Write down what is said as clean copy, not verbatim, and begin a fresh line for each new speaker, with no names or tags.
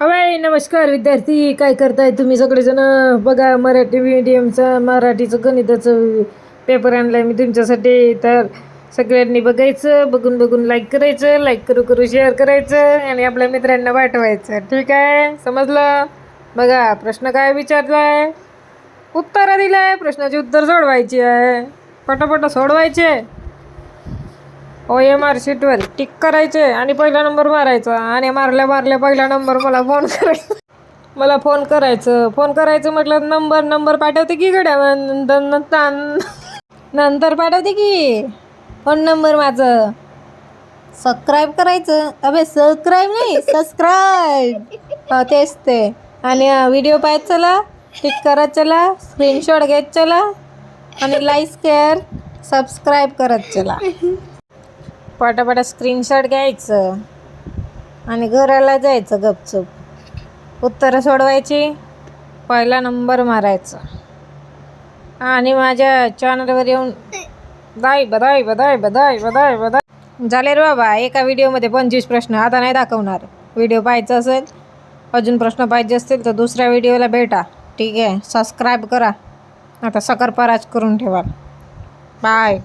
अवय नमस्कार विद्यार्थी, काय करताय तुम्ही सगळेजण? बघा, मराठी मीडियमचं मराठीचं गणिताचं पेपर आणलाय मी तुमच्यासाठी. तर सगळ्यांनी बघायचं, बघून बघून लाईक करायचं, लाईक करू करू शेअर करायचं आणि आपल्या मित्रांना पाठवायचं. ठीक आहे, समजलं? बघा, प्रश्न काय विचारलाय, उत्तर दिलंय, प्रश्नाची उत्तर सोडवायची आहे. पटापट सोडवायचे. OMR शीटवर टिक करायचे आणि पहिला नंबर मारायचा. आणि मारल्या मारल्या पहिला नंबर मला फोन करायचा. फोन करायचं म्हटलं नंबर पाठवते की गड्या, नंतर पाठवते की फोन नंबर माझं. सबस्क्राईब करायचं. अबे सबस्क्राईब नाही, सबस्क्राईब. हो तेच ते. आणि व्हिडिओ पाहत चला, टिक करत चला, स्क्रीनशॉट घेत चला आणि लाईक शेअर सबस्क्राईब करत चला. पटापटा स्क्रीनशॉट घ्यायचं आणि घराला जायचं गपचूप. उत्तरं सोडवायची, पहिला नंबर मारायचा आणि माझ्या चॅनलवर येऊन बधाई बधाई बधाई बधाई बधाई बधाई. झाले रे बाबा, एका व्हिडिओमध्ये 25 प्रश्न. आता नाही दाखवणार. व्हिडिओ पाहायचा असेल, अजून प्रश्न पाहिजे असतील तर दुसऱ्या व्हिडिओला भेटा. ठीक आहे, सबस्क्राईब करा. आता सकरपराच करून ठेवा. बाय.